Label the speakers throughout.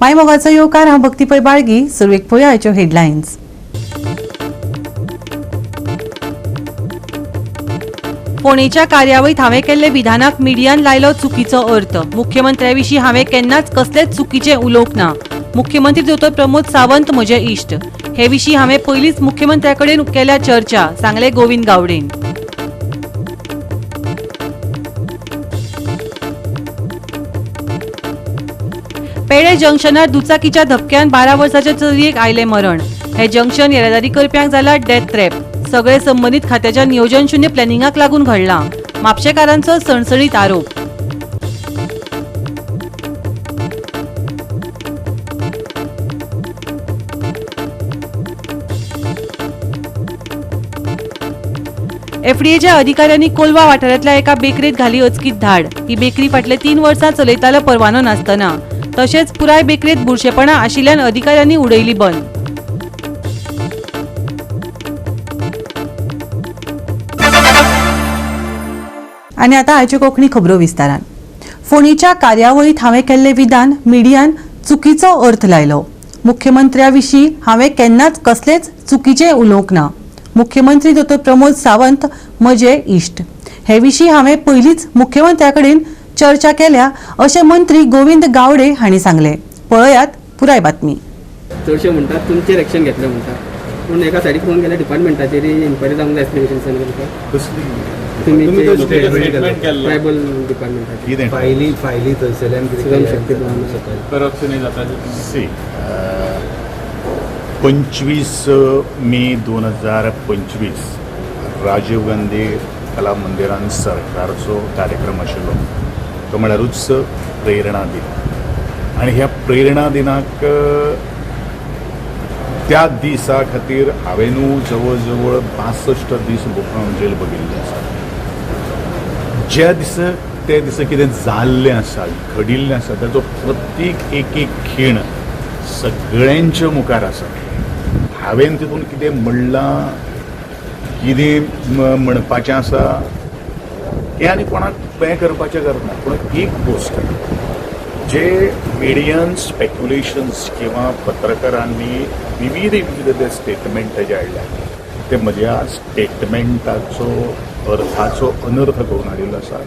Speaker 1: मायमोगाचो येवकार हांव भक्ती पै बाळगी. सुरवेक पळोवया आयच्यो हेडलायन्स. फोंडेच्या कार्यावळीत हांवें केल्ले विधानाक मिडियान लायलो चुकीचो अर्थ. मुख्यमंत्र्या विशीं हांवें केन्नाच कसलेच चुकीचे उलोवंक ना. मुख्यमंत्री दोतोर प्रमोद सावंत म्हजे इश्ट. हे विशीं हांवें पयलींच मुख्यमंत्र्या कडेन केल्या चर्चा, सांगले गोविंद गावडेन. पेडे जंक्शनार दुचाकीच्या धपक्यान 12 वर्साच्या चलयेक आयले मरण. हे जंक्शन येरादारी करप्यांक जाला डेथ ट्रॅप. सगळे संबंधित खात्याच्या नियोजन शून्य प्लॅनिंगाक लागून घडला. म्हापशेकारांचो सणसणीत आरोप. एफडीएच्या अधिकाऱ्यांनी कोलवा वाठारांतल्या एका बेकरेत घाली अचकीत धाड. ही बेकरी फाटले 3 वर्सां चलयतालो परवानो नासतना. तशेंच पुराय बेकरेत बुरशेपणां आशिल्ल्यान अधिकाऱ्यांनी उडयली बंद. आनी आतां आयच्यो कोंकणी खबरो विस्तारान. फोंडेच्या कार्यावळीत हांवें केल्ले विधान मिडियान चुकीचो अर्थ लायलो. मुख्यमंत्र्या विशीं हांवें केन्नाच कसलेच चुकीचे उलोवंक ना. मुख्यमंत्री दोतोर प्रमोद सावंत म्हजे इश्ट. हे विशीं हांवें पयलींच मुख्यमंत्र्या कडेन चर्चा केल्या अशें मंत्री गोविंद गावडे हांणी सांगले. पळयात पुराय बातमी.
Speaker 2: चडशे म्हणटात तुमचेर एक्शन घेतलें म्हणटात, पूण एका सायडीक पळोवन गेल्यार डिपार्टमेंटाचेर इन्क्वायरी जावंक जाय एस्टिमेशन तुमी ट्रायबल डिपार्टमेंटाचेर
Speaker 3: फायली थंयसरल्यान
Speaker 4: करप्शन जाता. 25 मे 2025 राजीव गांधी कला मंदिरान सरकारचो कार्यक्रम आशिल्लो. तो म्हळ्यारूच प्रेरणा दिन. आनी ह्या प्रेरणा दिनाक त्या दिसा खातीर हांवेनू जवळ जवळ 62 दीस जेल बघिल्ली आसा. ज्या दिसा त्या दिसा कितें जाल्लें आसा, घडिल्लें आसा, ताचो प्रत्येक एक खीण सगळ्यांच्या मुखार आसा. हांवें तितून कितें म्हणलां, कितें म्हणपाचें आसा हें आनी कोणाक हें करपाचें करना. पूण एक गोश्ट जे मिडियान स्पेक्युलेशन्स किंवा पत्रकारांनी विविध स्टेटमेंट जे हाडल्या ते म्हज्या स्टेटमेंटाचो अर्थाचो अनर्थ करून हाडिल्लो आसा.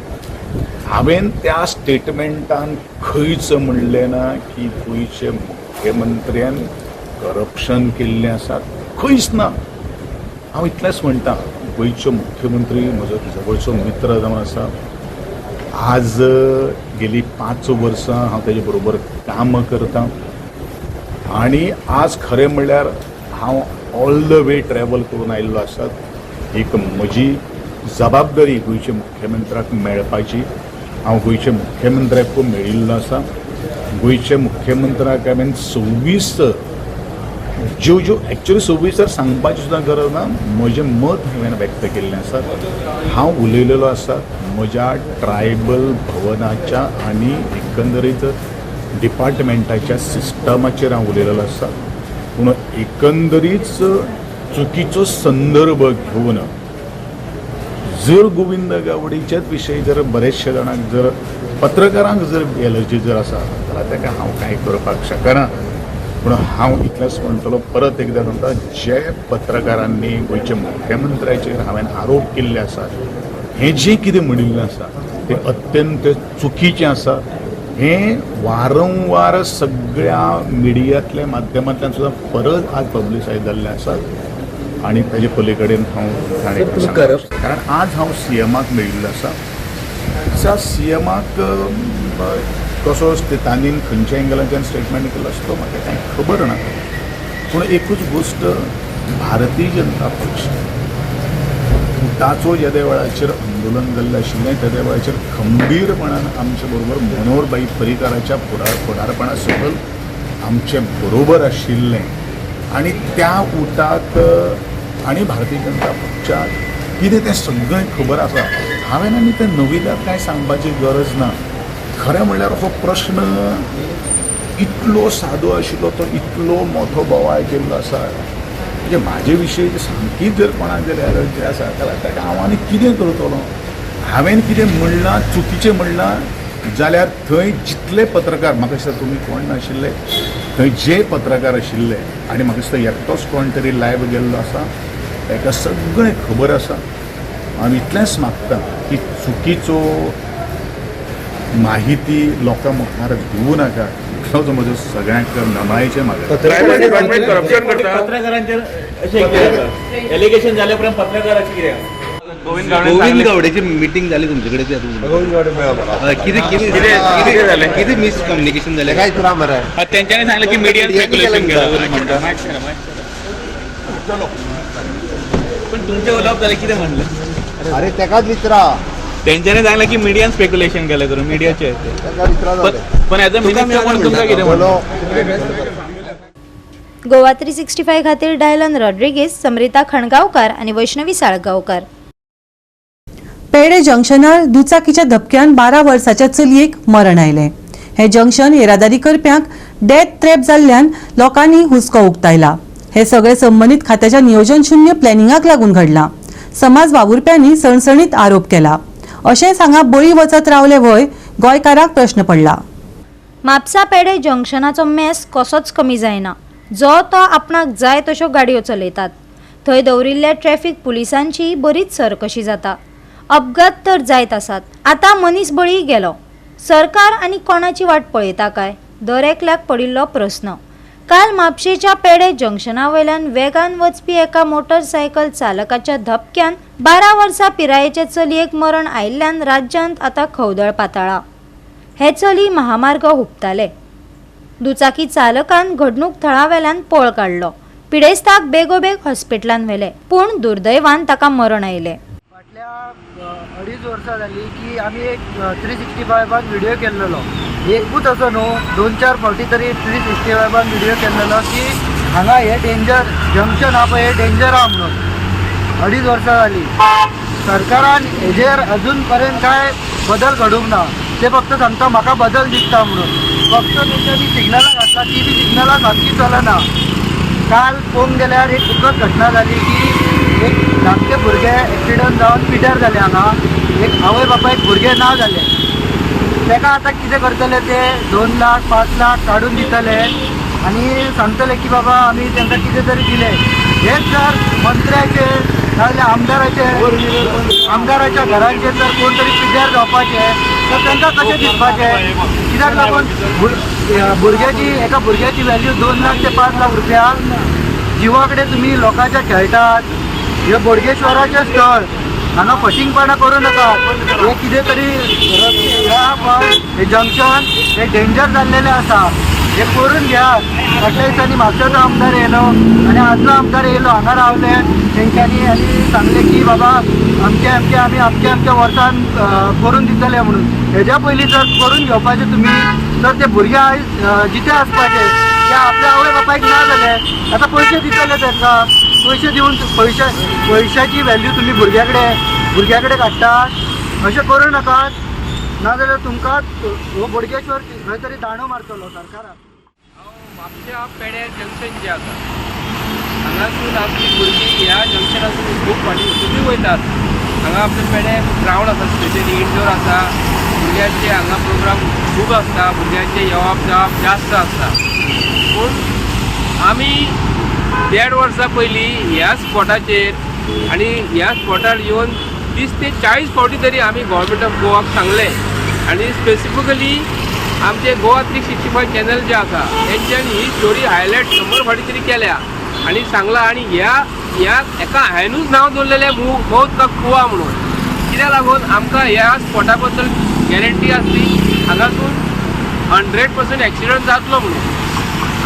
Speaker 4: हांवें त्या स्टेटमेंटान खंयच म्हणलें ना की गोंयचे मुख्यमंत्र्यान करप्शन केल्लें आसा, खंयच ना. हांव इतलेंच म्हणटां, गोंयचो मुख्यमंत्री म्हजो जवळचो मित्र जावन आसा. आज गेली 5 वर्सां हांव तेजे बरोबर काम करतां आनी आज खरें म्हणल्यार हांव ऑल द वे ट्रॅवल करून आयिल्लो आसा. एक म्हजी जबाबदारी गोंयच्या मुख्यमंत्र्याक मेळपाची. हांव गोंयच्या मुख्यमंत्र्याक मेळिल्लो आसा. गोंयच्या मुख्यमंत्र्याक हांवें 26 ज्यो एक्चुअली 26 सांगपाची सुद्दां गरज ना, म्हजें मत हांवें व्यक्त केल्लें आसा. हांव उलयलेलो आसा म्हज्या ट्रायबल भवनाच्या आनी एकंदरीत डिपार्टमेंटाच्या सिस्टमाचेर हांव उलयलेलो आसा. पूण एकंदरीत चुकीचो संदर्भ घेवन जर गोविंद गावडेच्याच विशयी जर बरेचशे जाणांक जर पत्रकारांक जर एलर्जी जर आसा जाल्यार ताका हांव कांय करपाक शकना. पूण हांव इतलेंच म्हणटलो, परत एकदां म्हणटा, जे पत्रकारांनी गोंयच्या मुख्यमंत्र्याचेर हांवें आरोप केल्ले आसात, हें जें कितें म्हणिल्लें आसा तें अत्यंत चुकीचें आसा. हें वारंवार सगळ्या मिडियांतल्या माध्यमांतल्यान सुद्दां परत आज पब्लिसायज जाल्लें आसा. आनी ताजे पली कडेन हांव कारण आज हांव सीएमाक मेळिल्लो आसा. त्या सीएमाक कसो तांणी खंयच्या एंगलांतल्यान स्टेटमेंट केलो आसा तो म्हाका कांय खबर ना. पूण एकूच गोश्ट, भारतीय जनता पक्ष फुटाचो ज्या वेळाचेर आंदोलन जाल्लें आशिल्लें त्या वेळाचेर खंबीरपणान आमचे बरोबर मनोहरभाई पर्रीकाराच्या फुडारपणा सकयल आमचे बरोबर आशिल्लें. आनी त्या उठाक आनी भारतीय जनता पक्षाक कितें तें सगळें खबर आसा. हांवें आनी तें नविदाक कांय सांगपाची गरज ना. खरें म्हणल्यार हो प्रश्न इतलो सादो आशिल्लो, तो इतलो मोठो बोवाळ केल्लो आसा. म्हणजे म्हाजे विशयी सामकीच जर कोणाक जर एलर्जी आसा जाल्यार ताका हांव आनी कितें करतलो. हांवें कितें म्हणलां, चुकीचें म्हणलां जाल्यार थंय जितले पत्रकार म्हाका दिसता तुमी कोण नाशिल्ले थंय जे पत्रकार आशिल्ले आनी म्हाका दिसता एकटोच कोण तरी लायव्ह गेल्लो आसा ताका सगळें खबर आसा हांव इतलेंच मागता की चुकीचो माहिती लोकां मुखार दिवं नाका इतलोच म्हजो सगळ्यांक नमायेचें मागता
Speaker 3: पत्रकारांचेर अशें एलिगेशन जाले उपरांत पत्रकाराची कितें
Speaker 5: गोविंद गावडेची मिटिंग झाली तुमच्याकडे ते किती मिसकम्युनिकेशन झाले काय तुला मरे
Speaker 3: त्यांच्यानी सांगितलं की मीडियान स्पेक्युलेशन केलं पण तुमचे उलोवप जालें कितें म्हणलें
Speaker 5: अरे तेकाच विचारा
Speaker 3: त्यांच्यानी सांगलं की मीडियान स्पेक्युलेशन केलं करून मीडियाचे
Speaker 5: तेका विचारा
Speaker 3: पण ॲज अ मिनिस्टर म्हणून तुमकां कितें म्हणलें
Speaker 6: गोवा 365 खातीर डायलन रॉड्रिगीस, समरिता खणगांवकार आणि वैष्णवी साळगांवकार.
Speaker 1: पेडे जंक्शनार दुचाकीच्या धपक्यान 12 वर्साच्या चलयेक मरण आयलें. हे जंक्शन येरादारी करप्यांक डेथ ट्रॅप जाल्ल्यान लोकांनी हुस्को उक्तायला. हे सगळे संबंधित खात्याच्या नियोजन शून्य प्लॅनिंगाक लागून घडलां. समाज वावुरप्यांनी सणसणीत आरोप केला. अशेंच हांगा बळी वचत रावले वय गोंयकाराक प्रश्न पडला.
Speaker 6: म्हापसा पेडे जंक्शनाचो मेस कसोच कमी जायना. जो तो आपणाक जाय तश्यो गाडयो चलयतात. थंय दवरिल्ल्या ट्रॅफिक पुलिसांची बरीच सरकशी जाता. अपघात तर जायत आसात. आतां मनीस बळी गेलो. सरकार आनी कोणाची वाट पळयता काय? दर एकल्याक पडिल्लो प्रस्न. काल म्हापशेच्या पेडे जंक्शना वयल्यान वेगान वचपी एका मोटरसायकल चालकाच्या धपक्यान 12 वर्सां पिरायेचे चलयेक मरण आयिल्ल्यान राज्यांत आतां खवदळ पातळ्ळा. हे चली महामार्ग हुपताले. दुचाकी चालकान घडणूक थळावेल्यान पळ काडलो. पिडेस्ताक बेगोबेग हॉस्पिटलांत व्हेले, पूण दुर्दैवान ताका मरण आयलें.
Speaker 7: फाटल्या 2.5 वर्सां जाली की आमी एक 365 व्हिडिओ केल्लो. एकूच असो न्हू 2-4 फावटी तरी 365 व्हिडिओ केल्लो की हांगा हे डेंजर जंक्शन आहा पळय हे डेंजर आहा म्हणून. 2.5 वर्सां जाली. सरकारान हेजेर अजून पर्यंत काय बदल घडूंक ना. ते फक्त सांगता म्हाका बदल दिसता म्हणून. फक्त तेंच्यांनी सिग्नलां घातला ती बी सिग्नलां सारकी चलना. काल पळोवंक गेल्यार एक दुखद घटना जाली की एक धाकटे भुरगे एक्सिडंट जावन पिड्यार जाले हांगा. एक आवय बापायक भुरगे ना जाले. ताका आतां कितें करतले ते 2 लाख 5 लाख काडून दितले आनी सांगतले की बाबा आमी तांकां कितें तरी दिलें. हेच जर मंत्र्याचे नाजाल्यार आमदाराच्या घरांचेर जर कोण तरी पिड्यार जावपाचे तर तांकां कशें दिवपाचें? कित्याक लागून एका भुरग्याची व्हॅल्यू 2 लाख ते 5 लाख रुपया. जिवा कडेन तुमी लोकांच्या खेळटात. हे बोडगेश्वराचें स्थळ हांगा फटिंगपणां करूं नाका. हे कितें तरी हे जंक्शन हे डेंजर जाल्लेलें आसा. हे करून घेयात. फाटल्या दिसांनी म्हापशाचो आमदार येयलो आनी आजचो आमदार येयलो हांगा रावले तेंच्यांनी आनी सांगले की बाबा आमी अमक्या वर्सान करून दितले म्हणून. हेज्या पयलीं जर करून घेवपाचें तुमी तर ते भुरगे आयज जिते आसपाचे ते आपल्या आवय बापायक ना जाले. आतां पयशे दितले तांकां. पयशे दिवन पयशाची व्हॅल्यू तुमी भुरग्या कडेन काडटात. अशें करूं नाकात. नाजाल्यार तुमकां हो बोडगेश्वर खंय तरी दांडो मारतलो सरकाराक.
Speaker 2: म्हापशा पेडे जंक्शन जे आसा हांगासून आपली भुरगीं ह्या जंक्शनासून खूब फाटी सुटी वयतात. हांगा आपले पेडे ग्रावंड आसा स्पेशली इंडोर आसा. भुरग्यांचे हांगा प्रोग्राम खूब आसता. भुरग्यांचे येवप जावप जास्त आसता. पूण आमी 1.5 वर्सां पयलीं ह्या स्पॉटाचेर आनी ह्या स्पॉटार येवन 30 ते 40 फावटी तरी आमी गोवोरमेंट ऑफ गोवाक सांगलें. आनी स्पेसिफिकली आमचे गोवा 365 चॅनल जे आसा तेंच्यांनी ही स्टोरी हायलायट 100 फावटी तरी केल्या आनी सांगलां. आनी ह्या एका हांवेनूच नांव दवरलेलें मौत का कुवा म्हणून. कित्याक लागून आमकां ह्या स्पॉटा बद्दल गॅरंटी आसली हांगासून 100% एक्सिडंट जातलो म्हणून.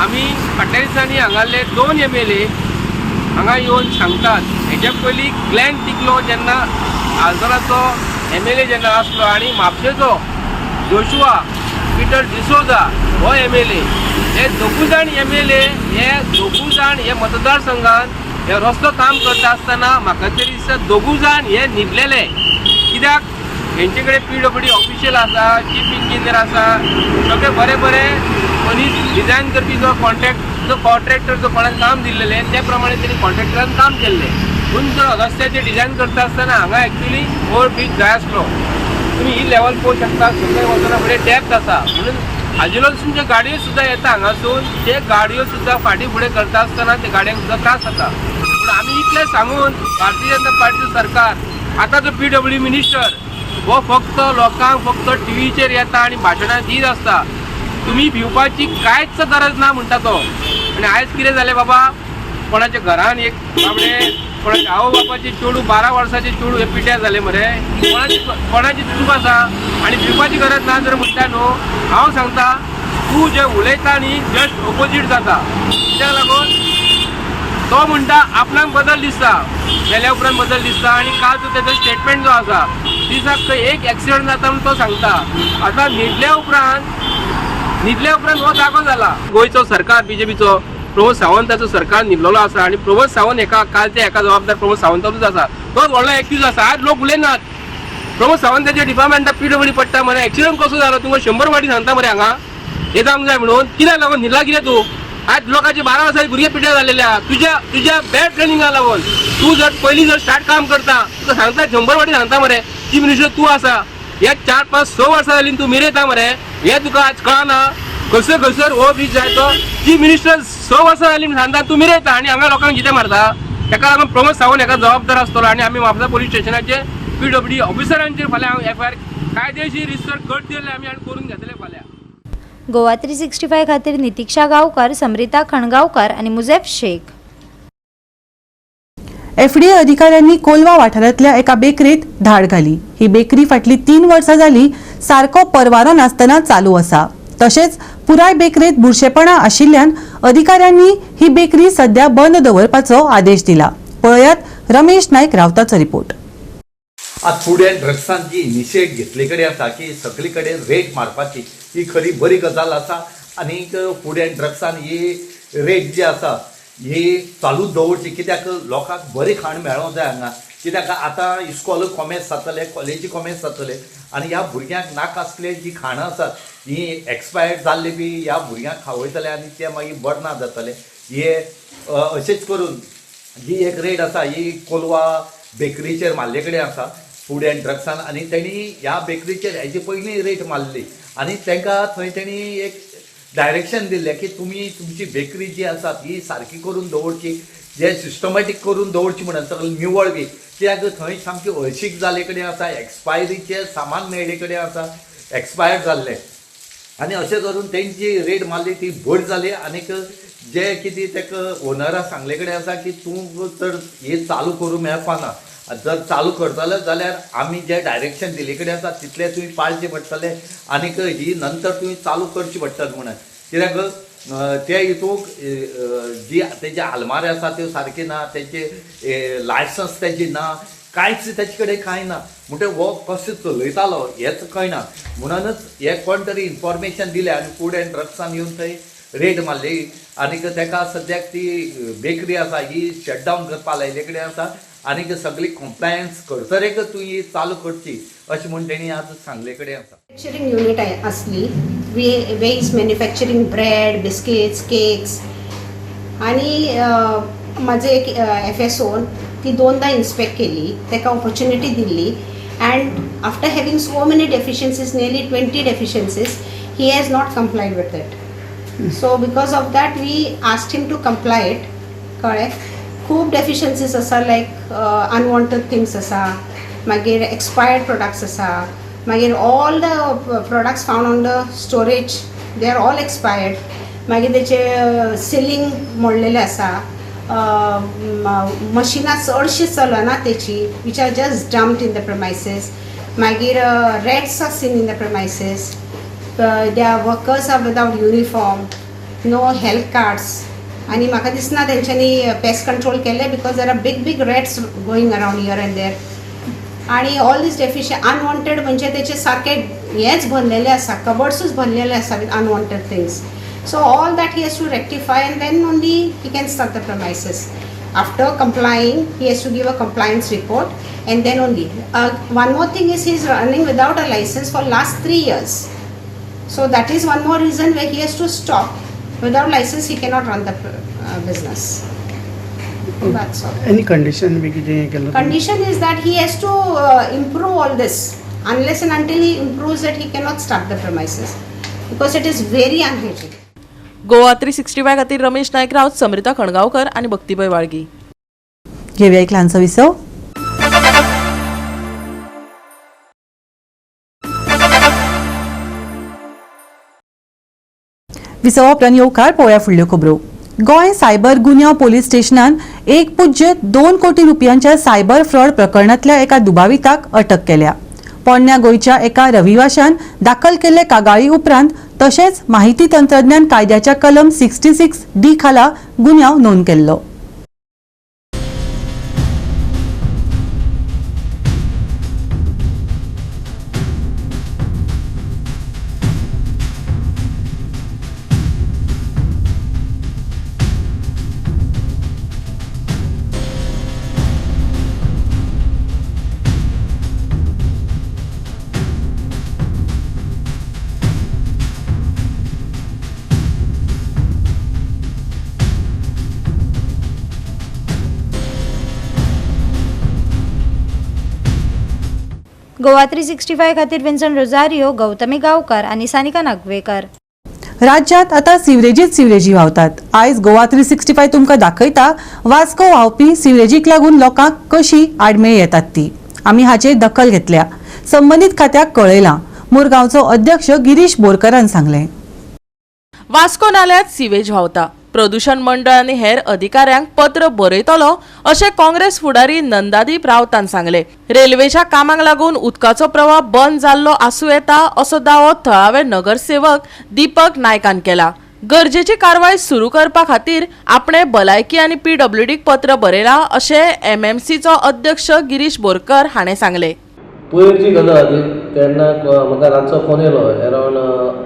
Speaker 2: आमी फाटल्या दिसांनी हांगाले 2 MLA हांगा येवन सांगतात. हेच्या पयलीं ग्लॅन टिकलो जेन्ना आल्सराचो MLA जेन्ना आसलो आनी म्हापशेचो जोशुआ पिटर डिसोजा हो MLA हे 2 जाण MLA हे मतदारसंघात हे रस्तो काम करता आसतना म्हाका तरी दिसता 2 जाण हे न्हिदलेले. कित्याक हेंचे कडेन PWD ऑफिशियल आसा, चीफ इंजिनियर आसा, सगळे बरे मनीस डिझायन करपी जो कॉन्ट्रॅक्टर जो कोणाक काम दिल्लेले त्या प्रमाणे त्यांनी कॉन्ट्रॅक्टरान काम केल्लें. पूण जो रस्त्याचे डिझायन करता आसतना हांगा एक्चुली ओवर ब्रीज जाय आसलो. तुम्ही ही लेवल पळोवंक शकता सकयल वचना फुडें डेप्थ आसा म्हणून हाजेलोसून ज्यो गाडयो सुद्दां येता हांगासून ते गाडयो सुद्दां फाटीं फुडें करता आसतना ते गाडयांक सुद्दां त्रास जाता पूण आमी इतलें सांगून भारतीय जनता पार्टीचो सरकार आतांचो PWD मिनिस्टर हो फक्त लोकांक फक्त टीव्हीचेर येता आनी भाशणां दीत आसता तुमी भिवपाची कांयच गरज ना म्हणटा तो आनी आयज कितें जालें बाबा कोणाच्या घरान एक बाबडे कोणाच्या आवय बापाचे चेडूं 12 वर्साचे चेडूं हे पिड्ड्यार जाले मरे कोणाची चूक आसा आनी भिवपाची गरज ना जर म्हणटा न्हू हांव सांगता तूं जे उलयता न्ही जस्ट ऑपोजीट जाता कित्याक लागून तो म्हणटा आपणाक बदल दिसता गेल्या उपरांत बदल दिसता आनी कालचो तेजो स्टेटमेंट जो आसा दिसाक खंय एक एक्सिडंट जाता म्हणून तो सांगता आतां न्हिदल्या उपरांत हो जागो जाला गोंयचो सरकार BJPचो प्रमोद सावंताचो सरकार न्हिदलेलो आसा आनी प्रमोद सावंत कालच्या एका जबाबदार प्रमोद सावंताचोच आसा तोच व्हडलो एक्यूज आसा आज लोक उलयनात प्रमोद सावंताच्या डिपार्टमेंटाक PWD पडटा मरे एक्सिडंट कसो जालो तुमकां 100 फावटी सांगता मरे हांगा हे जावंक जाय म्हणून कित्याक लागून न्हिदला कितें तूं आज लोकांचे 12 वर्साचे भुरगे पिड्ड्यार जाल्ले तुज्या बॅड ट्रेनिंगा लागून तूं जर पयलीं जर स्टार्ट काम करता तुका सांगता 100 फावटी सांगता मरे चीफ मिनिस्टर तूं आसा हे 4, 5, 6 वर्सां जालीं तूं मिरयता मरे हे तुका आज कळना खंयसर हो बीच जाय तो चीफ मिनिस्टर 6 वर्सां जालीं सांगता तूं मिरयता आनी हांगा लोकांक कितें मारता ताका लागून प्रमोद सावंत हेका जबाबदार आसतलो आनी आमी म्हापसा पुलीस स्टेशनाचे PWD ऑफिसरांचेर फाल्यां हांव FIR कायदेशीर रिसर कट दिले आमी आनी करून घेतले फाल्यां.
Speaker 6: गोवा 365 खातीर नितिक्षा गांवकार, समरिता खणगांवकार आनी मुजेफ शेख.
Speaker 1: FDA अधिकाऱ्यांनी कोलवा वाठारांतल्या एका बेकरीत धाड घाली. ही बेकरी फाटली 3 वर्सां जाली सारको परवानो नासतना चालू आसा. तशेंच पुराय बेकरेत बुरशेपणां आशिल्ल्यान अधिकाऱ्यांनी ही बेकरी सध्या बंद दवरपाचो आदेश दिला. पळयात रमेश नायक रावताचो रिपोर्ट.
Speaker 8: आज फूड एंड ड्रग्सान जी इनिशिएट घेतले कडेन आसा की सगळे कडेन रेट मारपाची ही खरी बरी गजाल आसा आनी फूड एंड ड्रग्सान ही रेट जी आसा ही चालूच दवरची कित्याक लोकांक बरी खाण मेळोंक जाय हांगा कित्याक आतां इस्कॉल कॉमेर्स जातले कॉलेजी कॉमेर्स जातले आनी ह्या भुरग्यांक नाका आसले जी खाणां आसात ही एक्सपायर्ड जाल्ले बी ह्या भुरग्यांक खावयतले आनी ते मागीर बर्ना जातले. हे अशेंच करून जी एक रेट आसा ही कोलवा बेकरीचेर मारले कडेन आसा फूड एंड ड्रग्सान आनी तेणी ह्या बेकरीचेर हेजे पयलीं रेट मारली आनी तांकां थंय तेणी एक डायरेक्शन दिल्लें की तुमी तुमची बेकरी जी आसा ती सारकी करून दवरची जे सिस्टमॅटीक करून दवरची म्हणून सगळें निवळ बी कित्याक थंय सामकी हळशीक जाले कडेन आसा एक्सपायरीचे सामान मेळ्ळे कडेन आसा एक्सपायर्ड जाल्ले आनी अशें करून तेंची रेट मारली ती भट जाली आनीक जे कितें ताका ओनराक सांगले कडेन आसा की तूं तर हे चालू करूं मेळपाना जर चालू करतले जाल्यार आमी जे डायरेक्शन दिले कडेन आसा तितले तुवें पाळचे पडटले आनीक ही नंतर तुवें चालू करची पडटली म्हणून कित्याक ते हितूंक जी तेजे आलमारे आसा त्यो सारके ना तेचे लायसन्स तेजी ना कांयच तेचे कडेन कांय ना म्हणटकीर हो कशें चलयतालो हेच कळना म्हणूनच हे कोण तरी इन्फॉर्मेशन दिलें आनी फूड एंड ड्रग्सान येवन थंय रेड मारली आनीक ताका सद्याक ती बेकरी आसा ही शटडावन करपा लायले कडेन आसा आनीक सगळी कम्प्लायन्स करतरेक तूं ही चालू करची अशें म्हूण तेणी आज सांगले कडेन आसा.
Speaker 9: मॅन्युफॅक्चरिंग युनिट आसली way is manufacturing bread biscuits cakes आनी म्हाजे एक FSOन ती 2दा इन्स्पेक्ट केली ताका ऑपॉर्च्युनिटी दिल्ली and after having so many deficiencies nearly 20 deficiencies he has not complied with it. So because of that we asked him to comply it. कळ्ळें खूब डेफिशियन्सीज आसा लायक अनवॉन्टेड थिंग्स आसा मागीर एक्सपायर्ड प्रोडक्ट्स आसा मागीर all the products found on the storage they are all expired मागीर तेचे ceiling मोडलेले आसा मशिनां चडशी चलना तेची which are just dumped in the premises मागीर rats are seen in the premises the workers are without uniform no health cards आनी म्हाका दिसना तेंच्यांनी पेस्ट कंट्रोल केले because there are big rats going around here and there आनी all दीस unwanted म्हणजे तेचे सारके हेच भरलेले आसा कबर्ड्सूच भरलेले आसा with unwanted things. So all that he has to rectify and then only he can start the premises. After complying he has to give a compliance report and then only one more thing is he is running without a license for last 3 years. So that is one more reason why he has to stop. Without license he cannot run the business. That's all.
Speaker 7: Any condition we can?
Speaker 9: Condition is that he has to improve all this Unless and until he improves it, he cannot start the premises because it is very unhygienic.
Speaker 10: Goa 365 खातीर रमेश नायक रावत, समृता खणगांवकर आणि भक्तीभाई वाळगी.
Speaker 1: घेऊया एक ल्हानसो विसव. विसव उपरांत येवकार पळोवया फुडल्यो खबरो. गोंय सायबर गुन्यांव पोलीस स्टेशनान 1.2 कोटी रुपयांच्या सायबर फ्रॉड प्रकरणातल्या एका दुबाविताक अटक केल्या. पोरण्या गोंयच्या एका रहिवाशान दाखल केल्ले कागाळी उपरांत तशेंच माहिती तंत्रज्ञान कायद्याच्या कलम 66D खाला गुन्यांव नोंद केल्लो.
Speaker 6: गोवा 365 खातीर विन्संट रोजारियो, गौतमी गांवकार आणि सानिका नागवेकर.
Speaker 1: राज्यात आता सिवरेजी व्हांवतात. आयज गोवा 365 तुमकां दाखयता वास्को व्हांवपी सिवरेजीक लागून लोकांक कशी आडमेळी येतात ती. आमी हाचेर दखल घेतल्या. संबंदीत खात्याक कळयलां. मुरगांवचो अध्यक्ष गिरीश बोरकरान सांगलें.
Speaker 10: वास्को नाल्यात सिवेज व्हांवता. प्रदूषण मंडळ आनी हेर अधिकाऱ्यांक पत्र बरयतलो अशें काँग्रेस फुडारी नंदादीप रावतान सांगले. रेल्वेच्या कामाक लागून उदकाचो प्रवाह बंद जाल्लो आसूं येता असो दावो थळावे नगरसेवक दीपक नायकान केला. गरजेची कारवाय सुरू करपा खातीर आपणे भलायकी आनी PWDक पत्र बरयलां अशें MMCचो अध्यक्ष गिरीश बोरकर हाणें सांगले.
Speaker 11: पयरची गजाल तेन्ना म्हाका रातचो फोन येयलो अरावंड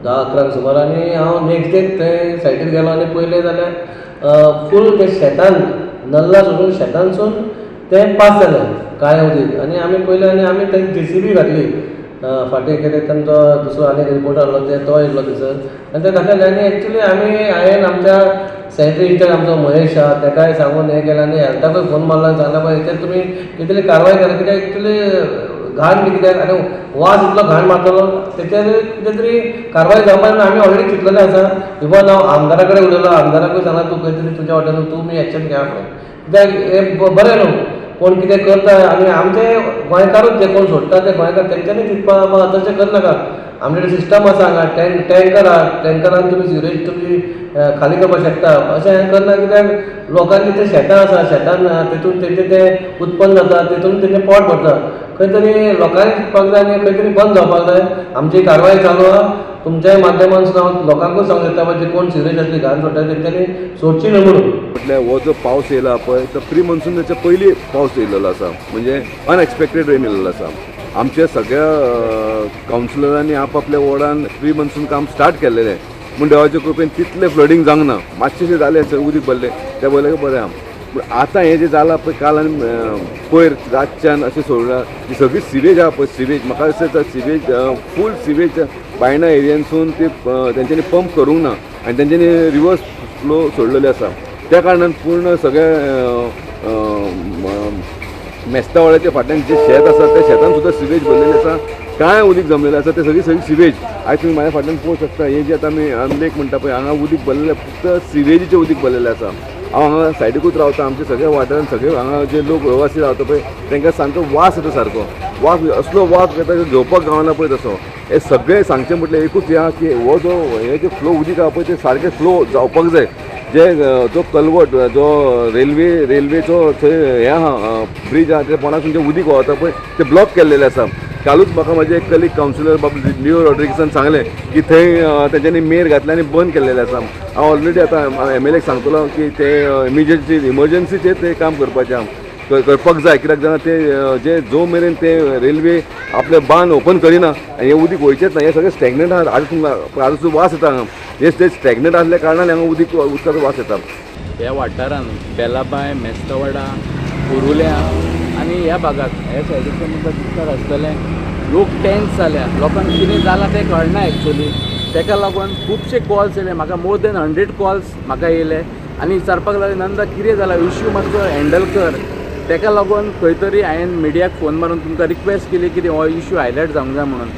Speaker 11: 10-11 सुमार आनी हांव नेक्स्ट डे थंय सायटीर गेलो आनी पयलें जाल्यार फूल ते शेतान नल्ला सोडून शेतानसून तें पास जालें काळें उदीक. आनी आमी पयलें आनी आमी थंय JCB घातली. फाटीं कितें तांचो दुसरो आनी रिपोर्ट आहलो तो येयल्लो थंयसर आनी तें दाखयलें. आनी एक्चुली हांवें आमच्या सॅनिटरी इंचार्ज आमचो महेश आहा ताकाय सांगून हें केलें आनी हेल्थाकूय फोन मारलो आनी सांगलें बाय हेचेर तुमी कितें कारवाय करा कित्याक एक्चुली घाण बी कित्याक आनी वास इतलो घाण मारतलो तेचेर कितें तरी कारवाय जावपाक आमी ऑलरेडी चिंतलेलें आसा. इवन हांव आमदारा कडेन उलयलो. आमदाराकूय सांगला तूं खंय तरी तुज्या वाटेन तुमी एक्शन घेया म्हणून. कित्याक हें बरें न्हू कोण कितें करता आनी आमचे गोंयकारूच जे कोण सोडटा ते गोंयकार तेंच्यांनी चिंतपा तशें करनाका. आमचे कडेन सिस्टम आसा हांगा टँकर आहा. टँकरान तुमी सिवरेज तुमी खाली करपाक शकता अशें हें करना. कित्याक लोकांची ते शेतां आसा शेतान तेतून तेंचें तें उत्पन्न जाता तेतून तेंचें पोट भरता. खंय तरी लोकांनी चिंतपाक जाय आनी खंय तरी बंद जावपाक जाय. आमची कारवाय चालू आहा. तुमच्याय माध्यमांतसून हांव लोकांकूय सांगूंक येता म्हणजे कोण सिवरेज असली घाण सोडटा तेंच्यांनी सोडची न्हू म्हणून.
Speaker 12: म्हटल्यार हो जो पावस येयला पळय तो प्री मॉन्सूनाच्या पयलीं पावस येयल्लो आसा. म्हणजे अनएक्सपेक्टेड रेन येयल्लो आसा. आमच्या सगळ्या कावन्सिलरांनी आपल्या वॉर्डान प्री मॉन्सून काम स्टार्ट केल्लेलें. पूण देवाच्या कृपेन तितलें फ्लडींग जावंक ना. मातशें जालें उदीक भरलें तें पयलें बरें आहा. पूण आतां हें जें जालां पळय काल आनी पयर रातच्यान अशें सोडलां ती सगळी सिवेज आहा पळय सिवेज म्हाका दिसता सिवेज फूल सिवेज बायणा एरियांसून ती तेंच्यांनी पंप करूंक ना आनी तेंच्यांनी रिवर्स फ्लो सोडलेले आसा. त्या कारणान पूर्ण सगळ्या मेस्तावाड्याच्या फाटल्यान जे शेत आसा त्या शेतान सुद्दां सिवेज भरलेलें आसा. कांय उदीक जमलेलें आसा तें सगळी सिवेज. आयज तुमी म्हाज्या फाटल्यान पळोवंक शकता हें जें आतां आमी लेक म्हणटा पळय हांगा उदीक भरलेलें फक्त सिवेजीचें उदीक भरलेलें आसा. हांव हांगा सायडीकूच रावता. आमच्या सगळ्या वाठारांत सगळे हांगा जे लोक रहिवासी रावता पळय तांकां सामको वास येता सारको. वास असलो वास येता की घेवपाक गावना पळय तसो. हे सगळें सांगचें म्हटल्यार एकूच हें आहा की हो जो हे जे फ्लो उदीक आहा पळय ते सारकें फ्लो जावपाक जाय. जे जो कलवट जो रेल्वेचो थंय हें आहा ब्रीज आहा ते पोंडासून जें उदीक व्हांवता पळय ते ब्लॉक केल्लेलें आसा. कालूच म्हाका म्हाजे एक कलीग कावन्सिलर बाबा लिओ रॉड्रिगसान सांगलें की थंय तेंच्यांनी मेर घातले आनी बंद केल्लेलें आसा. हांव ऑलरेडी आतां MLAक सांगतलो की ते इमर्जन्सीचेर ते काम करपाचें करपाक जाय. कित्याक जाणा ते जे जो मेरेन ते रेल्वे आपले बांद ओपन करिना आनी हें उदीक वयचेंच ना. हें सगळें स्टॅग्नंट आहा. आजून वास येता हांगा. हे ते स्टॅग्नंट आसल्या कारणान हांगा उदकाचो वास येता.
Speaker 3: ह्या वाठारान बेलाबाय मेस्तवाडा कुरुल्या आनी ह्या भागात ह्या सायडीच्यान म्हाका दिसता आसतलें लोक टेन्स जाल्या. लोकांक कितें जालां तें कळना एक्चुली. ताका लागून खुबशे कॉल्स येयले म्हाका. मोर दॅन 100 कॉल्स म्हाका येयले आनी विचारपाक लागले नंदा कितें जालां इश्यू मातसो हँडल कर. ताका लागून खंय तरी हांवें मिडियाक फोन मारून तुमकां रिक्वेस्ट केली की हो इश्यू हायलायट जावंक जाय म्हणून.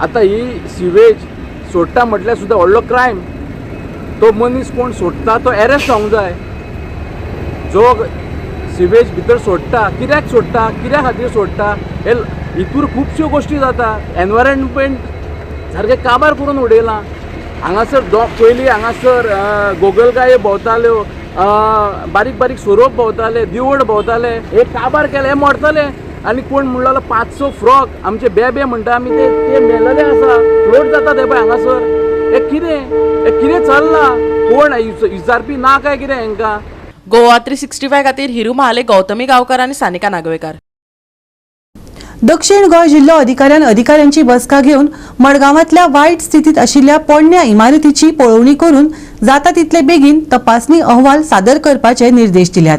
Speaker 3: आतां ही सिवेज सोडटा म्हटल्यार सुद्दां व्हडलो क्रायम. तो मनीस कोण सोडटा तो अरेस्ट जावंक जाय. जो सिवेज भितर सोडटा कित्याक सोडटा, कित्या खातीर सोडटा, हे हितूर खुबश्यो गोश्टी जाता. एनवायरमेंट सारकें काबार करून उडयलां. हांगासर पयलीं हांगासर गोगलगायो भोंवताल्यो, बारीक बारीक सोरोप भोंवताले, दिवड भोंवताले, हे काबार केले, हे मोडटले. आनी कोण म्हणलो 500 फ्रॉक आमचे बे म्हणटा आमी ते मेलले आसा, फ्लोट जाता ते पळय हांगासर. हे कितें चल्लां? कोण विचारपी ना काय कितें हांकां?
Speaker 10: गोवा 365 खातीर हिरू महाले, गौतमी गांवकार आनी सानिका नागवेकार.
Speaker 1: दक्षिण गोंय जिल्हो अधिकाऱ्यांची बसका घेवन मडगांवांतल्या वायट स्थितीत आशिल्ल्या पोरण्या इमारतीची पळोवणी करून जाता तितले बेगीन तपासणी अहवाल सादर करपाचे निर्देश दिल्यात.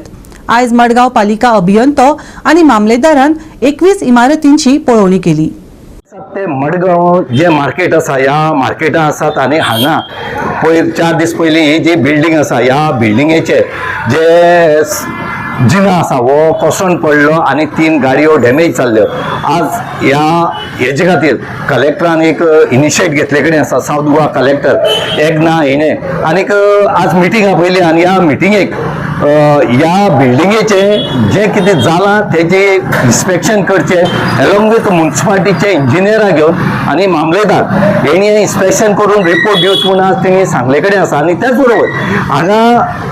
Speaker 1: आयज मडगांव पालिका अभियंतो आनी मामलेदारान 21 इमारतींची पळोवणी केली.
Speaker 13: ते मडगांव जे मार्केट आसा, ह्या मार्केटां आसात आनी हांगा 4 दीस पयलीं ही जी बिल्डींग आसा, ह्या बिल्डिंगेचे जे जिना आसा वो कोसळून पडलो आनी 3 गाडयो डॅमेज जाल्ल्यो. आज हेजे खातीर कलेक्टरान एक इनिशिएट घेतले कडेन आसा, सावथ गोवा कलेक्टर एकना हेणे आनीक आज मिटींग आपयली आनी ह्या मिटिंगेक ह्या बिल्डिंगेचे जे कितें जालां तेजे इन्स्पेक्शन करचे एलोंग विथ म्युनिसिपालिटीचे इंजिनियरां घेवन आनी मामलेदार हेणी इन्स्पेक्शन करून रिपोर्ट दिवचो म्हूण आज तेणी सांगले कडेन आसा. आनी त्याच बरोबर हांगा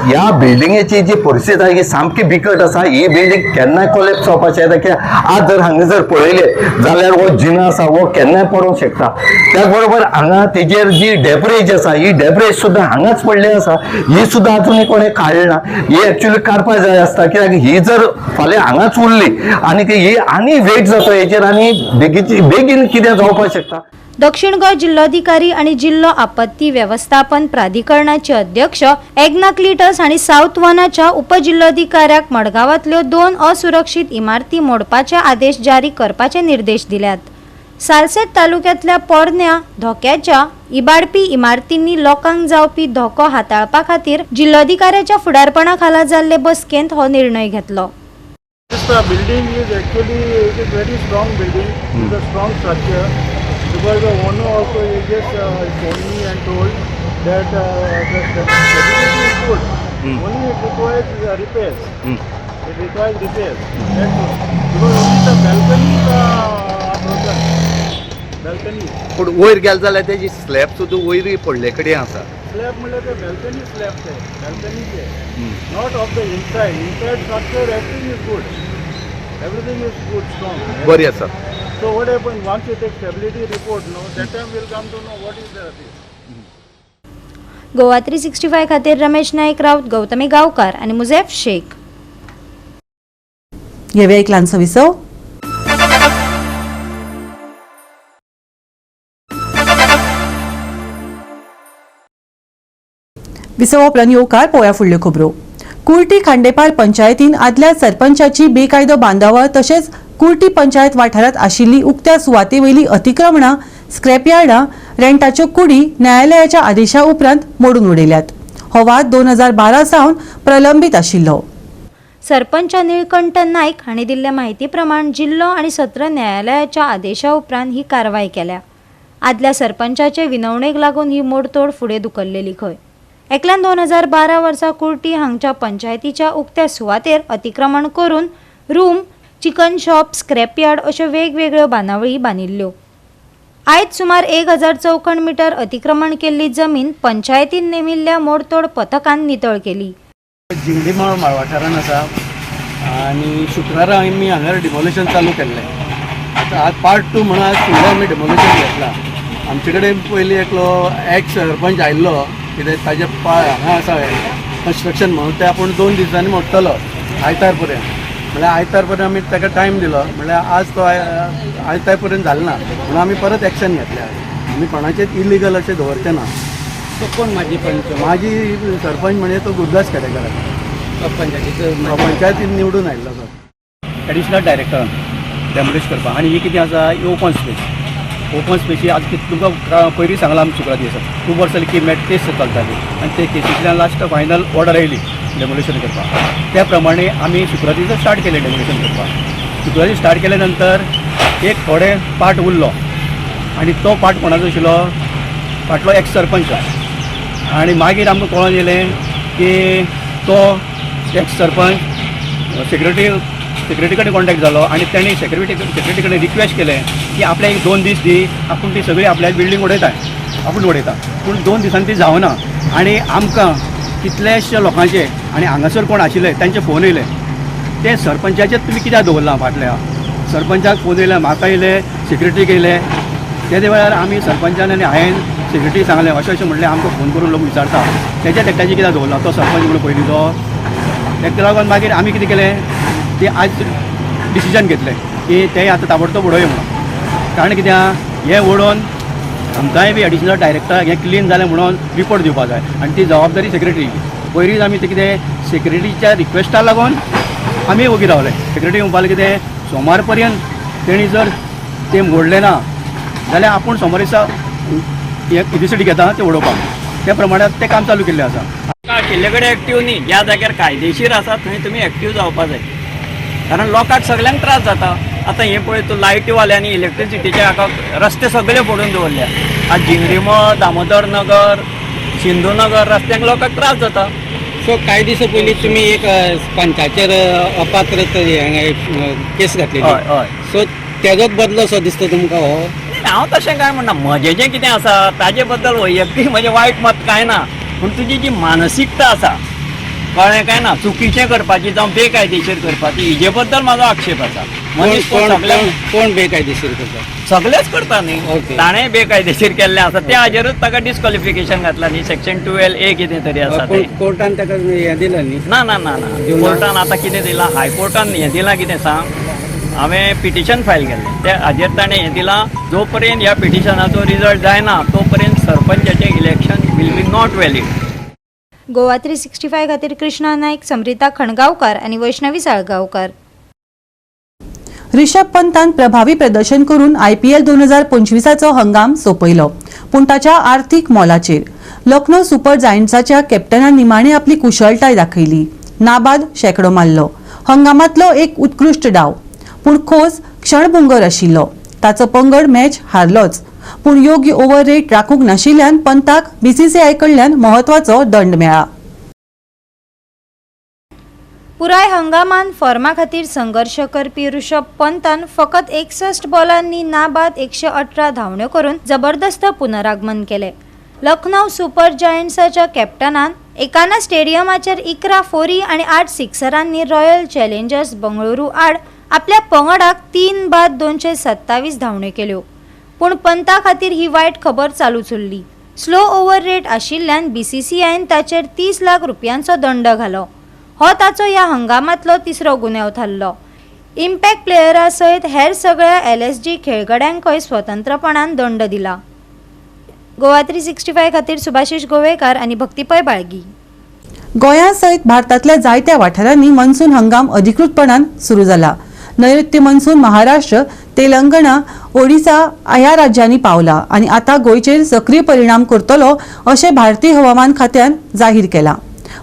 Speaker 13: ह्या बिल्डिंगेची जी परिस्थिती आसा ही सामकी बिकट आसा. ही बिल्डींग केन्नाय कोलॅप्स जावपाचें येता, कित्याक आज जर हांगा जर पळयलें जाल्यार हो जिना आसा वो केन्नाय पडूंक शकता. त्याच बरोबर हांगा तेजेर जी डेब्रेज आसा ही डेब्रेज सुद्दां हांगाच पडले आसा. ही सुद्दां आजुनूय कोणें काडना. ही एक्चुअली काडपा जाय आसता, कित्याक ही जर फाल्यां हांगाच उरली आनी ही आनी वेट जाता हेचेर आनी बेगीन कितें जावपाक शकता.
Speaker 6: दक्षिण गोंय जिल्लोधिकारी आणि जिल्हो आपत्ती व्यवस्थापन प्राधिकरणाचे अध्यक्ष एग्ना क्लिटस आणि साउथ वनाच्या उपजिल्लोधिकाऱ्याक मडगांवांतल्यो 2 असुरक्षीत इमारती मोडपाचे आदेश जारी करपाचे निर्देश दिल्यात. सालसेत तालुक्यातल्या पोरण्या धोक्याच्या इबाडपी इमारतींनी लोकांक जावपी धोको हाताळपा खातीर जिल्लोधिकाऱ्याच्या फुडारपणाखाला जाल्ले बसकेंत हो निर्णय घेतलो.
Speaker 7: This building is actually it is very strong building. It is a strong structure because the owner also just told me and told that the stability is good. Only it requires repairs. It requires repairs. That's all. Because only the balconies are broken. Balconies.
Speaker 8: पूण वयर गेले जाल्यार तेजी slab सुद्दां वयरूय पडले कडेन आसा.
Speaker 7: Slab म्हणजे ते balcony slabs आहे. Balconies आहे. Not of the inside. Inside structure everything is good. Everything is good, strong.
Speaker 8: बरी आसा.
Speaker 7: So what happens once you take stability report, no, that time we'll come to know what is the
Speaker 6: Goa 365 खातीर रमेश नाईक राऊत, गौतमी गावकार आणि मुझेफ शेख.
Speaker 1: येवे एक ल्हानसो विसव. विसव उपरांत येवकार पळोवया फुडल्यो खबरो. कुर्टी खांडेपार पंचायतीन आदल्या सरपंचाची बेकायदो बांदावळ तशेंच कुर्टी पंचायत वाठारांत आशिल्ली उक्त्या सुवाते वयली अतिक्रमणां, स्क्रॅपयार्डां, रेंटाच्यो कुडी न्यायालयाच्या आदेशा उपरांत मोडून उडयल्यात. हो वाद 2012 सावन प्रलंबीत आशिल्लो.
Speaker 6: सरपंच निळकंठ नाईक हांणी दिल्ल्या माहिती प्रमाण जिल्हो आणि सत्र न्यायालयाच्या आदेशा उपरांत ही कारवाय केल्या. आदल्या सरपंचाचे विनवणेक लागून ही मोडतोड फुडें धुकल्लेली खंय. एकल्यान 2012 वर्सा कुर्टी हांगच्या पंचायतीच्या उक्त्या सुवातेर अतिक्रमण करून रूम, चिकन शॉप, स्क्रॅपयार्ड अश्यो वेगवेगळ्यो बांदावळी बांदिल्ल्यो. आयज सुमार 1000 चौखण मीटर अतिक्रमण केल्ली जमीन पंचायतीन नेमिल्ल्या मोडतोड पथकान नितळ केली.
Speaker 7: जिंगडीमाळ वाठारान आसा आनी शुक्रारा आमी हांगा डिमोलेशन चालू केल्लें. आतां आज पार्ट 2 म्हणून आज फुडलें आमी डिमोलेशन घेतलां. आमचे कडेन पयलीं एकलो एक्स सरपंच आयिल्लो, कित्याक ताजे हांगा आसा कन्स्ट्रक्शन म्हणून ते आपूण 2 दिसांनी मोडटलो आयतार पर्यंत. म्हणल्यार आयतार पर्यंत आमी ताका टायम दिलो. म्हणल्यार आज तो आयतार पर्यंत जालो ना म्हणून आमी परत एक्शन घेतल्या. आमी कोणाचेच इलिगल अशें दवरचें ना. तो कोण माझी सरपंच म्हणजे तो गुरदास खेडेकर पंचायतीन निवडून आयिल्लो सर.
Speaker 14: एडिशनल डायरेक्टर डेमोलिश करपाक. आनी ही कितें आसा ही ओपन स्पेस. ओपन स्पेसी आज तुमकां पयलीं सांगलां आमी शुक्रा दिसा 2 वर्सां की मॅट केस चलताली आनी ते केसींतल्यान लास्ट फायनल ऑर्डर आयली डेमोलेशन करपाक. त्या प्रमाणे आमी शुक्रार स्टार्ट केलें डेमोलेशन करपाक. शुक्रार स्टार्ट केल्या नंतर एक थोडे पार्ट उरलो आनी तो पार्ट कोणाचो आशिल्लो, फाटलो एक्स सरपंच. आनी मागीर आमकां कळोन येयलें की तो एक्स सरपंच सेक्रेटरी कडेन कॉन्टॅक्ट जालो आनी तेणी सेक्रेटरी कडेन रिक्वेस्ट केलें की आपल्याक एक 2 दीस दी, आपूण ती सगळी आपल्या बिल्डींग आपूण उडयता. पूण 2 दिसांनी ती जावना आनी आमकां कितलेशे लोकांचे आनी हांगासर कोण आशिल्ले तांचे फोन येयले. ते सरपंचाचे तुमी कित्याक दवरला फाटल्या. सरपंचाक फोन येयले, म्हाका येयले, सेक्रेटरीक येयले. तेदे वेळार आमी सरपंचान आनी हांवें सेक्रेटरी सांगलें अशें म्हणलें आमकां फोन करून लोक विचारता तेच्या एकट्याची कित्याक दवरला तो सरपंच म्हणून पयलींचो. तेका लागून मागीर आमी कितें केलें ते आज डिसिजन घेतलें की ते आतां ताबडतोब उडोवया म्हणून. कारण कित्याक हें ओडोवन आमकांय बी एडिशनल डायरेक्टर हें क्लीन जालें म्हणून रिपोर्ट दिवपाक जाय आनी ती जबाबदारी सेक्रेटरी. पयलींच आमी ते कितें सेक्रेटरीच्या रिक्वेस्टाक लागून आमी ओगी रावले. सेक्रेटरी म्हणपाक कितें सोमार पर्यंत तेणी जर ते मोडलें ना जाल्यार आपूण सोमार दिसा इनिशिएटीव घेता ते उडोवपाक. त्या प्रमाणात तें काम चालू केल्लें आसा.
Speaker 15: आशिल्ले कडेन एक्टीव न्ही, ज्या जाग्यार कायदेशीर आसा थंय तुमी एक्टीव जावपा जाय. कारण लोकांक सगळ्यांक त्रास जाता. आतां हें पळय तूं लायटीवाल्यांनी इलेक्ट्रिसिटीचे हाका रस्ते सगळे फोडून दवरल्या. आज जिंगरीम, दामोदर नगर, सिंधू नगर रस्त्यांक लोकांक त्रास जाता.
Speaker 2: सो कांय दिसा पयलीं तुमी एक पंचाचेर अपात्र केस घातली.
Speaker 15: हय हय.
Speaker 2: सो तेजोच बदलो सो दिसता तुमकां हो.
Speaker 15: हांव तशें काय म्हणना, म्हजें जें कितें आसा ताजे बद्दल वैयक्तीक म्हजें वायट मत कांय ना. पूण तुजी जी मानसिकता आसा कळ्ळें काय ना, चुकीचें करपाची जावं बेकायदेशीर करपाची हेजे बद्दल म्हाजो आक्षेप आसा. मनीस
Speaker 2: कोण बेकायदेशीर करता?
Speaker 15: सगळेच करता न्ही. ताणें बेकायदेशीर केल्लें आसा त्या हाजेरूच ताका डिस्क्वॉलिफिकेशन घातलां न्ही. सेक्शन 12A कितें तरी आसा ते.
Speaker 2: कोर्टान ताका हें दिलें न्ही.
Speaker 15: ना ना ना ना कोर्टान आतां कितें दिलां, हायकोर्टान हें दिलां कितें सांग. हांवें पिटिशन फायल केल्लें त्या हाजेर ताणें हें दिलां जो पर्यंत ह्या पिटिशनाचो रिजल्ट जायना तो पर्यंत सरपंचाचें election will be not valid.
Speaker 6: Goa 365 खातीर कृष्णा नायक, समृता खणगांवकार आनी वैष्णवी साळगांवकार.
Speaker 1: रिषभ पंतान प्रभावी प्रदर्शन करून IPL 2025चो हंगाम सोंपयलो. पूण ताच्या आर्थीक मोलाचेर लखनौ सुपर जायंट्साच्या कॅप्टनान निमाणी आपली कुशळटाय दाखयली. नाबाद शेकडो मारलो. हंगामांतलो एक उत्कृश्ट डाव, पूण खोस क्षणभंगर आशिल्लो. ताचो पंगड मॅच हारलोच. पूण योग्य ओव्हर रेट राखूंक नाशिल्ल्यान पंताक BCCI कडल्यान म्हत्वाचो दंड मेळ्ळा.
Speaker 6: पुराय हंगामान फॉर्मा खातीर संघर्श करपी ऋषभ पंतान फकत 61 बॉलांनी नाबाद 118 धांवड्यो करून जबरदस्त पुनरागमन केले. लखनौ सुपर जायंट्साच्या कॅप्टनान एकाना स्टेडियमाचेर 11 फोरी आनी 8 सिक्सरांनी रॉयल चॅलेंजर्स बंगळुरू आड आपल्या पंगडाक 3 बाद 227 धांवड्यो केल्यो. पूण पंता खातीर ही वायट खबर चालूच उरली. स्लो ओव्हर रेट आशिल्ल्यान BCCIन ताचेर 30 लाख रुपयांचो दंड घालो. हो ताचो ह्या हंगामांतलो तिसरो गुन्यांव थारलो. इम्पॅक्ट प्लेयरा सयत हेर सगळ्या LSG खेळगड्यांकय स्वतंत्रपणान दंड दिला. गोवा 365 खातीर सुभाशीश गोवेकार आनी भक्तीपय बाळगी.
Speaker 1: गोंया सयत भारतांतल्या जायत्या वाठारांनी मन्सून हंगाम अधिकृतपणान सुरू जाला. नैऋत्य मन्सून महाराष्ट्र, तेलंगणा, ओडिसा ह्या राज्यांनी पावला आनी आतां गोंयचेर सक्रीय परिणाम करतलो अशें भारतीय हवामान खात्यान जाहीर केलां.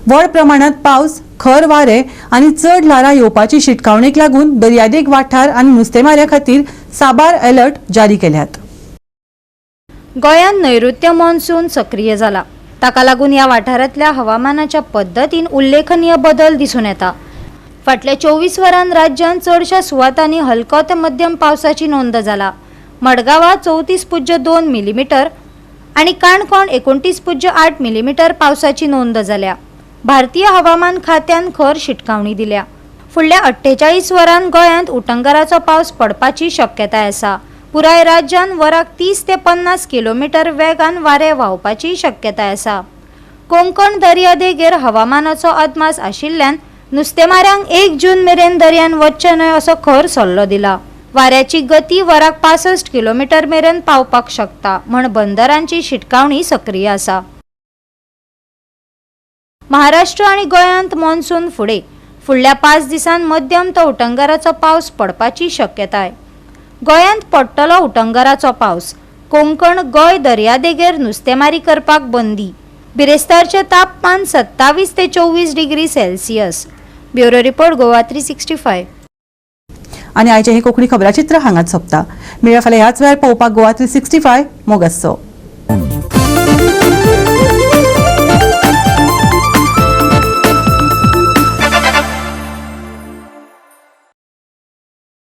Speaker 1: व्हड प्रमाणात पावस, खर वारे आनी चड ल्हारां येवपाची शिटकावणेक लागून दर्यादेग वाठार आनी नुस्तेमाऱ्या खातीर साबार अलर्ट जारी केल्यात.
Speaker 6: गोंयांत नैऋत्य मॉन्सून सक्रिय जाला. ताका लागून ह्या वाठारांतल्या हवामानाच्या पद्दतीन उल्लेखनीय बदल दिसून येता. फाटल्या 24 वरांत राज्यांत चडशा सुवातांनी हलको ते मध्यम पावसाची नोंद जाला. मडगांवां 34.2 मिलीमीटर आनी काणकोण 29.8 मिलीमीटर पावसाची नोंद जाल्या. भारतीय हवामान खात्यान खर शिटकावणी दिल्या. फुडल्या 48 वरांत गोंयांत उटंगराचो पावस पडपाची शक्यताय आसा. पुराय राज्यात वराक 30 ते 50 किलोमीटर वेगान वारे व्हांवपाची शक्यताय आसा. कोंकण दर्यादेगेर हवामानाचो अदमास आशिल्ल्यान नुस्तेमाऱ्यांक 1 जून मेरेन दर्यान वचचें न्हय असो खर सल्लो दिला. वाऱ्याची गती वराक 65 किलोमीटर मेरेन पावपाक शकता म्हण बंदरांची शिटकावणी सक्रिय आसा. महाराष्ट्र आनी गोंयांत मॉन्सून फुडल्या 5 दिसांत मध्यम तो उटंगराचो पावस पडपाची शक्यताय. गोंयांत पडटलो उटंगराचो पावस. कोंकण गोंय दर्यादेगेर नुस्तेमारी करपाक बंदी. बिरेस्तारचे तापमान 27 ते 24 degree Celsius. Bureau report Goa 365.
Speaker 1: आणि आयचे हे कोंकणी खबराचित्र हांगाच सोंपता. मेळ्या फाल्यां ह्याच वेळार पळोवपाक गोवा 365 मोगसो.